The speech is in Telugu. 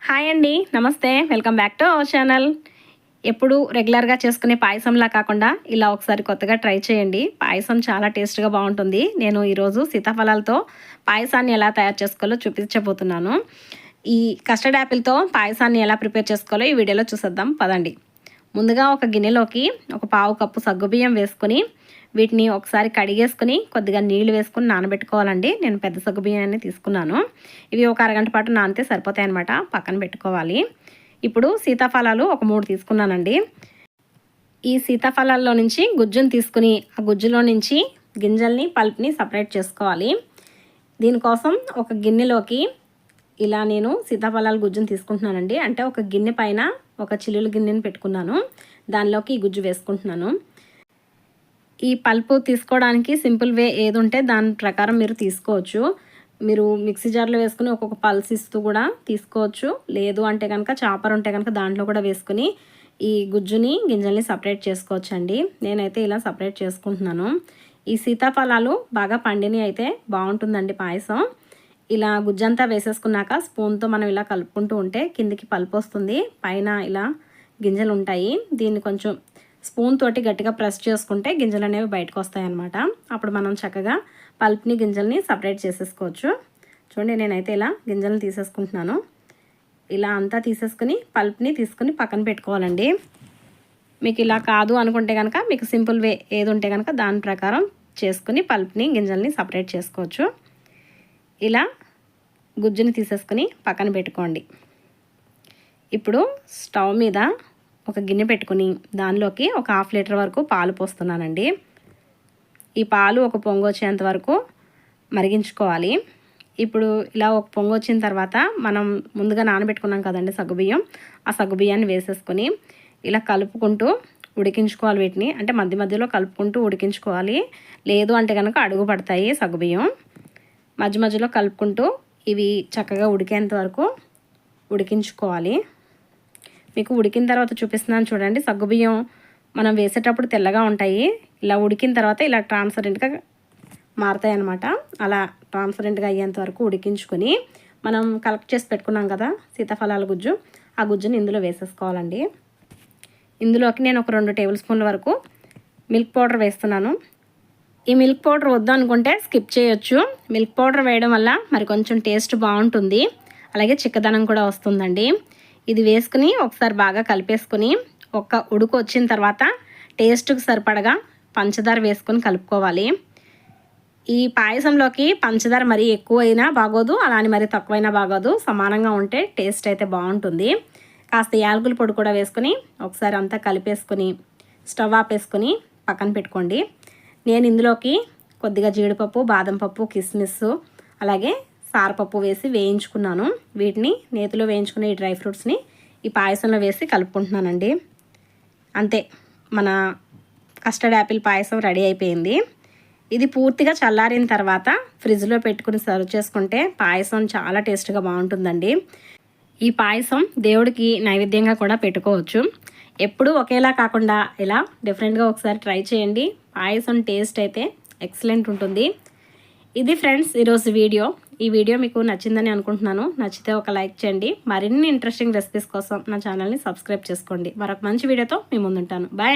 హాయ్ అండి, నమస్తే. Welcome back to our channel. ఎప్పుడు రెగ్యులర్గా చేసుకునే పాయసంలా కాకుండా ఇలా ఒకసారి కొత్తగా ట్రై చేయండి. పాయసం చాలా టేస్ట్గా బాగుంటుంది. నేను ఈరోజు సీతాఫలాలతో పాయసాన్ని ఎలా తయారు చేసుకోవాలో చూపించబోతున్నాను. ఈ కస్టర్డ్ యాపిల్తో పాయసాన్ని ఎలా ప్రిపేర్ చేసుకోవాలో ఈ వీడియోలో చూసేద్దాం పదండి. ముందుగా ఒక గిన్నెలోకి ఒక పావు కప్పు సగ్గుబియ్యం వేసుకొని వీటిని ఒకసారి కడిగేసుకుని కొద్దిగా నీళ్లు వేసుకుని నానబెట్టుకోవాలండి. నేను పెద్ద సగ్గుబియ్యాన్ని తీసుకున్నాను. ఇవి ఒక అరగంట పాటు నానితే సరిపోతాయి అన్నమాట. పక్కన పెట్టుకోవాలి. ఇప్పుడు సీతాఫలాలు ఒక 3 తీసుకున్నానండి. ఈ సీతాఫలాల్లో నుంచి గుజ్జును తీసుకుని ఆ గుజ్జులో నుంచి గింజల్ని పల్ప్ని సపరేట్ చేసుకోవాలి. దీనికోసం ఒక గిన్నెలోకి ఇలా నేను సీతాఫలాల గుజ్జును తీసుకుంటున్నానండి. అంటే ఒక గిన్నె పైన ఒక చిల్లుల గిన్నెని పెట్టుకున్నాను. దానిలోకి ఈ గుజ్జు వేసుకుంటున్నాను. ఈ పల్పు తీసుకోవడానికి సింపుల్ వే ఏది ఉంటే దాని ప్రకారం మీరు తీసుకోవచ్చు. మీరు మిక్సీ జార్లో వేసుకుని ఒక్కొక్క పల్స్ ఇస్తూ కూడా తీసుకోవచ్చు. లేదు అంటే కనుక చాపర్ ఉంటే కనుక దాంట్లో కూడా వేసుకుని ఈ గుజ్జుని గింజల్ని సపరేట్ చేసుకోవచ్చు అండి. నేనైతే ఇలా సపరేట్ చేసుకుంటున్నాను. ఈ సీతాఫలాలు బాగా పండిని అయితే బాగుంటుందండి పాయసం. ఇలా గుజ్జంతా వేసేసుకున్నాక స్పూన్తో మనం ఇలా కలుపుకుంటూ ఉంటే కిందికి పల్పు వస్తుంది, పైన ఇలా గింజలు ఉంటాయి. దీన్ని కొంచెం స్పూన్ తోటి గట్టిగా ప్రెస్ చేసుకుంటే గింజలు అనేవి బయటకు వస్తాయి అన్నమాట. అప్పుడు మనం చక్కగా పల్ప్ని గింజల్ని సపరేట్ చేసేసుకోవచ్చు. చూడండి, నేనైతే ఇలా గింజల్ని తీసేసుకుంటున్నాను. ఇలా అంతా తీసేసుకుని పల్ప్ని తీసుకుని పక్కన పెట్టుకోవాలండి. మీకు ఇలా కాదు అనుకుంటే కనుక మీకు సింపుల్ వే ఏది ఉంటే కనుక దాని ప్రకారం చేసుకుని పల్ప్ని గింజల్ని సపరేట్ చేసుకోవచ్చు. ఇలా గుజ్జుని తీసేసుకుని పక్కన పెట్టుకోండి. ఇప్పుడు స్టవ్ మీద ఒక గిన్నె పెట్టుకుని దానిలోకి ఒక 1/2 లీటర్ వరకు పాలు పోస్తున్నానండి. ఈ పాలు ఒక పొంగు వచ్చేంత వరకు మరిగించుకోవాలి. ఇప్పుడు ఇలా ఒక పొంగు వచ్చిన తర్వాత మనం ముందుగా నానబెట్టుకున్నాం కదండి సగ్గుబియ్యం, ఆ సగ్గుబియ్యాన్ని వేసేసుకొని ఇలా కలుపుకుంటూ ఉడికించుకోవాలి. వీటిని అంటే మధ్య మధ్యలో కలుపుకుంటూ ఉడికించుకోవాలి. లేదు అంటే కనుక అడుగు పడతాయి సగ్గుబియ్యం. మధ్య మధ్యలో కలుపుకుంటూ ఇవి చక్కగా ఉడికేంత వరకు ఉడికించుకోవాలి. మీకు ఉడికిన తర్వాత చూపిస్తున్నాను చూడండి. సగ్గుబియ్యం మనం వేసేటప్పుడు తెల్లగా ఉంటాయి. ఇలా ఉడికిన తర్వాత ఇలా ట్రాన్స్పరెంట్గా మారుతాయి అన్నమాట. అలా ట్రాన్స్పరెంట్గా అయ్యేంత వరకు ఉడికించుకొని మనం కలెక్ట్ చేసి పెట్టుకున్నాం కదా సీతాఫలాల గుజ్జు, ఆ గుజ్జుని ఇందులో వేసేసుకోవాలండి. ఇందులోకి నేను ఒక 2 టేబుల్ స్పూన్ల వరకు మిల్క్ పౌడర్ వేస్తున్నాను. ఈ మిల్క్ పౌడర్ వద్దు అనుకుంటే స్కిప్ చేయొచ్చు. మిల్క్ పౌడర్ వేయడం వల్ల మరి కొంచెం టేస్ట్ బాగుంటుంది, అలాగే చిక్కదనం కూడా వస్తుందండి. ఇది వేసుకుని ఒకసారి బాగా కలిపేసుకుని ఒక ఉడుకు వచ్చిన తర్వాత టేస్ట్కి సరిపడగా పంచదార వేసుకొని కలుపుకోవాలి. ఈ పాయసంలోకి పంచదార మరీ ఎక్కువైనా బాగోదు, అలానే మరీ తక్కువైనా బాగోదు. సమానంగా ఉంటే టేస్ట్ అయితే బాగుంటుంది. కాస్త యాలకుల పొడి కూడా వేసుకొని ఒకసారి అంతా కలిపేసుకొని స్టవ్ ఆపేసుకొని పక్కన పెట్టుకోండి. నేను ఇందులోకి కొద్దిగా జీడిపప్పు, బాదం పప్పు, కిస్మిస్, అలాగే సారపప్పు వేసి వేయించుకున్నాను. వీటిని నేతిలో వేయించుకునే ఈ డ్రై ఫ్రూట్స్ని ఈ పాయసంలో వేసి కలుపుకుంటున్నానండి. అంతే, మన కస్టర్డ్ యాపిల్ పాయసం రెడీ అయిపోయింది. ఇది పూర్తిగా చల్లారిన తర్వాత ఫ్రిడ్జ్లో పెట్టుకుని సర్వ్ చేసుకుంటే పాయసం చాలా టేస్ట్గా బాగుంటుందండి. ఈ పాయసం దేవుడికి నైవేద్యంగా కూడా పెట్టుకోవచ్చు. ఎప్పుడూ ఒకేలా కాకుండా ఇలా డిఫరెంట్గా ఒకసారి ట్రై చేయండి. పాయసం టేస్ట్ అయితే ఎక్సలెంట్ ఉంటుంది. ఇది ఫ్రెండ్స్ ఈరోజు వీడియో. ఈ వీడియో మీకు నచ్చిందని అనుకుంటున్నాను. నచ్చితే ఒక లైక్ చేయండి. మరిన్ని ఇంట్రెస్టింగ్ రెసిపీస్ కోసం నా ఛానల్ని సబ్స్క్రైబ్ చేసుకోండి. మరొక మంచి వీడియోతో మీ ముందుంటాను. బాయ్.